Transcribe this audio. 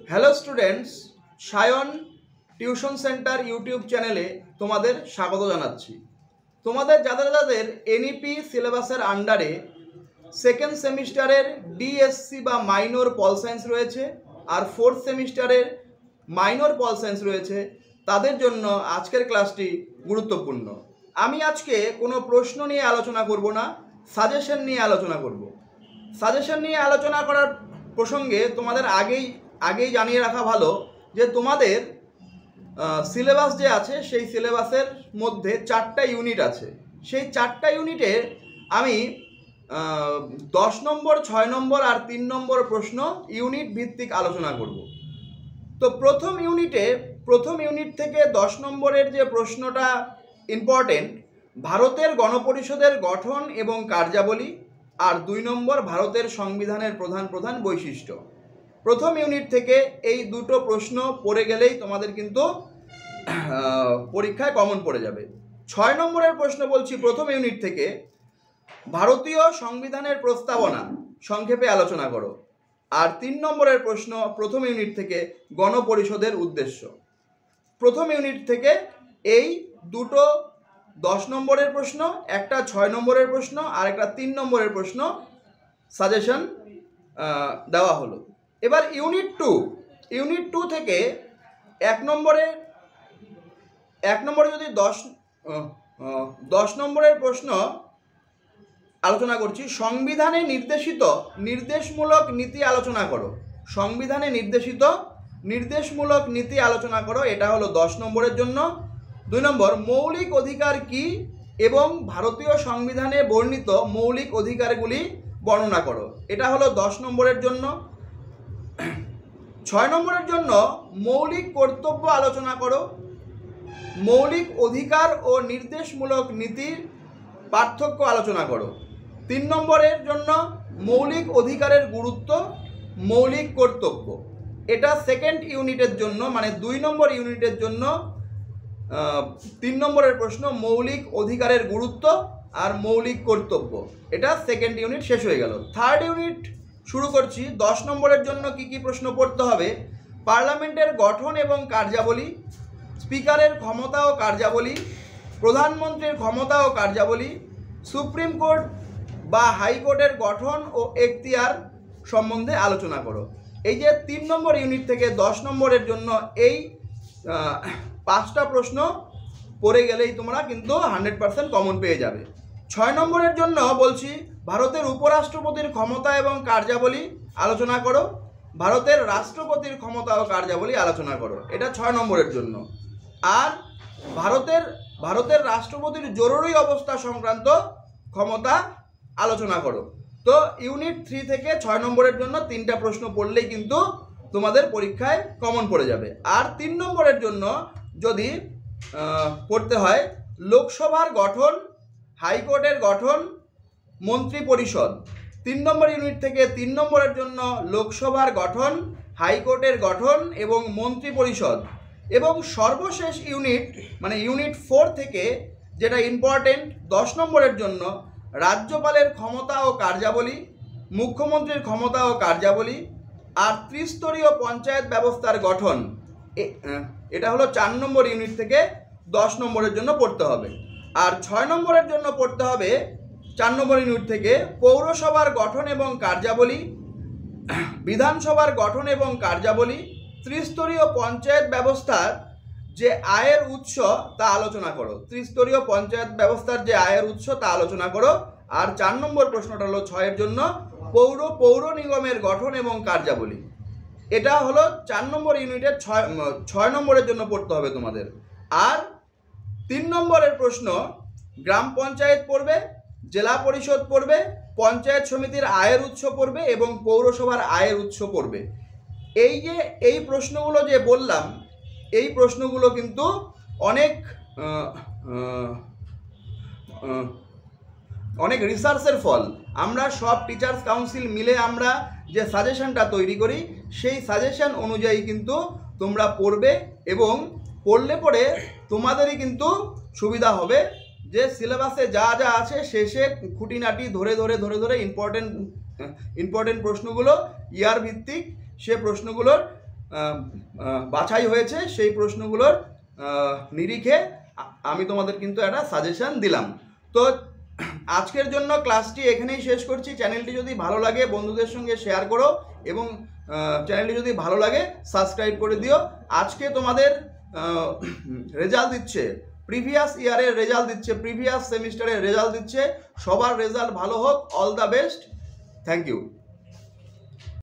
Hello students, Sayan tuition centre YouTube চ্যানেলে তোমাদের স্বাগত জানাচ্ছি। তোমাদের যাদের যাদের এনইপি সিলেবাসের আন্ডারে সেকেন্ড সেমিস্টারের ডিএসসি বা মাইনর পল সায়েন্স রয়েছে আর ফোর্থ সেমিস্টারের মাইনর পল সায়েন্স রয়েছে, তাদের জন্য আজকের ক্লাসটি গুরুত্বপূর্ণ। আমি আজকে কোনো প্রশ্ন নিয়ে আলোচনা করব না, সাজেশন নিয়ে আলোচনা করব। সাজেশন নিয়ে আলোচনা করার প্রসঙ্গে তোমাদের আগেই জানিয়ে রাখা ভালো যে তোমাদের সিলেবাস যে আছে সেই সিলেবাসের মধ্যে 4টা ইউনিট আছে। সেই 4টা ইউনিটে আমি 10 নম্বর, 6 নম্বর আর 3 নম্বর প্রশ্ন ইউনিট ভিত্তিক আলোচনা করব। তো প্রথম ইউনিট থেকে 10 নম্বরের যে প্রশ্নটা ইম্পর্টেন্ট, ভারতের গণপরিষদের গঠন এবং কার্যাবলী, আর 2 নম্বর ভারতের সংবিধানের প্রধান প্রধান বৈশিষ্ট্য। প্রথম ইউনিট থেকে এই দুটো প্রশ্ন পড়ে গেলেই তোমাদের কিন্তু পরীক্ষায় কমন পড়ে যাবে। 6 নম্বরের প্রশ্ন বলছি প্রথম ইউনিট থেকে, ভারতীয় সংবিধানের প্রস্তাবনা সংক্ষেপে আলোচনা করো। আর 3 নম্বরের প্রশ্ন প্রথম ইউনিট থেকে, গণপরিষদের উদ্দেশ্য। প্রথম ইউনিট থেকে এই দুটো 10 নম্বরের প্রশ্ন, একটা 6 নম্বরের প্রশ্ন আর একটা 3 নম্বরের প্রশ্ন সাজেশন দেওয়া হলো। এবার ইউনিট টু থেকে 1 নম্বরে যদি 10 নম্বরের প্রশ্ন আলোচনা করছি, সংবিধানে নির্দেশিত নির্দেশমূলক নীতি আলোচনা করো। সংবিধানে নির্দেশিত নির্দেশমূলক নীতি আলোচনা করো, এটা হলো 10 নম্বরের জন্য। 2 নম্বর, মৌলিক অধিকার কি এবং ভারতীয় সংবিধানে বর্ণিত মৌলিক অধিকারগুলি বর্ণনা করো, এটা হলো 10 নম্বরের জন্য। 6 নম্বরের জন্য মৌলিক কর্তব্য আলোচনা করো, মৌলিক অধিকার ও নির্দেশমূলক নীতির পার্থক্য আলোচনা করো। 3 নম্বরের জন্য মৌলিক অধিকারের গুরুত্ব, মৌলিক কর্তব্য। এটা সেকেন্ড ইউনিটের জন্য, মানে 2 নম্বর ইউনিটের জন্য 3 নম্বরের প্রশ্ন, মৌলিক অধিকারের গুরুত্ব আর মৌলিক কর্তব্য। এটা সেকেন্ড ইউনিট শেষ হয়ে গেল। থার্ড ইউনিট শুরু করছি। 10 নম্বরের জন্য কি কি প্রশ্ন পড়তে হবে? পার্লামেন্টের গঠন এবং কার্যাবলী, স্পিকারের ক্ষমতা ও কার্যাবলী, প্রধানমন্ত্রীর ক্ষমতা ও কার্যাবলী, সুপ্রিম কোর্ট বা হাইকোর্টের গঠন ও এখতিয়ার সম্বন্ধে আলোচনা করো। এই যে 3 নম্বর ইউনিট থেকে 10 নম্বরের জন্য এই 5টা প্রশ্ন পড়ে গেলেই তোমরা কিন্তু 100% কমন পেয়ে যাবে। 6 নম্বরের জন্য বলছি, ভারতের উপরাষ্ট্রপতির ক্ষমতা এবং কার্যাবলী আলোচনা করো, ভারতের রাষ্ট্রপতির ক্ষমতা ও কার্যাবলী আলোচনা করো, এটা 6 নম্বরের জন্য। আর ভারতের রাষ্ট্রপতির জরুরি অবস্থা সংক্রান্ত ক্ষমতা আলোচনা করো। তো ইউনিট 3 থেকে 6 নম্বরের জন্য 3টা প্রশ্ন পড়লেই কিন্তু তোমাদের পরীক্ষায় কমন পড়ে যাবে। আর 3 নম্বরের জন্য যদি পড়তে হয়, লোকসভার গঠন, হাইকোর্টের গঠন, মন্ত্রী পরিষদ। 3 নম্বর ইউনিট থেকে 3 নম্বরের জন্য লোকসভার গঠন, হাইকোর্টের গঠন এবং মন্ত্রী পরিষদ। এবং সর্বশেষ ইউনিট, মানে ইউনিট 4 থেকে যেটা ইম্পর্টেন্ট 10 নম্বরের জন্য, রাজ্যপালের ক্ষমতা ও কার্যাবলী, মুখ্যমন্ত্রীর ক্ষমতা ও কার্যাবলী আর ত্রিস্তরীয় পঞ্চায়েত ব্যবস্থার গঠন। এটা হলো 4 নম্বর ইউনিট থেকে 10 নম্বরের জন্য পড়তে হবে। আর 6 নম্বরের জন্য পড়তে হবে 4 নম্বর ইউনিট থেকে, পৌরসভার গঠন এবং কার্যাবলী, বিধানসভার গঠন এবং কার্যাবলী, ত্রিস্তরীয় পঞ্চায়েত ব্যবস্থার যে আয়ের উৎস তা আলোচনা করো। ত্রিস্তরীয় পঞ্চায়েত ব্যবস্থার যে আয়ের উৎস তা আলোচনা করো। আর 4 নম্বর প্রশ্নটা হলো 6 এর জন্য, পৌর নিগমের গঠন এবং কার্যাবলী। এটা হলো 4 নম্বর ইউনিটের 6 নম্বরের জন্য পড়তে হবে তোমাদের। আর 3 নম্বরের প্রশ্ন, গ্রাম পঞ্চায়েত পড়বে, জেলা পরিষদ পড়বে, পঞ্চায়েত সমিতির আয়ের উৎস পড়বে এবং পৌরসভার আয়ের উৎস পড়বে। এই প্রশ্নগুলো যে বললাম, এই প্রশ্নগুলো কিন্তু অনেক রিসার্চের ফল। আমরা সব টিচার্স কাউন্সিল মিলে আমরা যে সাজেশনটা তৈরি করি, সেই সাজেশন অনুযায়ী কিন্তু তোমরা পড়বে এবং পড়লে পরে তোমাদেরই কিন্তু সুবিধা হবে যে সিলেবাসে যা যা আছে শেষে খুঁটিনাটি ধরে ইম্পর্টেন্ট প্রশ্নগুলো ইয়ার ভিত্তিক সে প্রশ্নগুলোর বাছাই হয়েছে সেই প্রশ্নগুলোর নিরিখে আমি তোমাদের কিন্তু একটা সাজেশন দিলাম। তো আজকের জন্য ক্লাসটি এখানেই শেষ করছি। চ্যানেলটি যদি ভালো লাগে বন্ধুদের সঙ্গে শেয়ার করো এবং চ্যানেলটি যদি ভালো লাগে সাবস্ক্রাইব করে দিও। আজকে তোমাদের রেজাল্ট দিচ্ছে, প্রিভিয়াস ইয়ারের রেজাল্ট দিচ্ছে, প্রিভিয়াস সেমিস্টারের রেজাল্ট দিচ্ছে। সবার রেজাল্ট ভালো হোক। All the best. Thank you.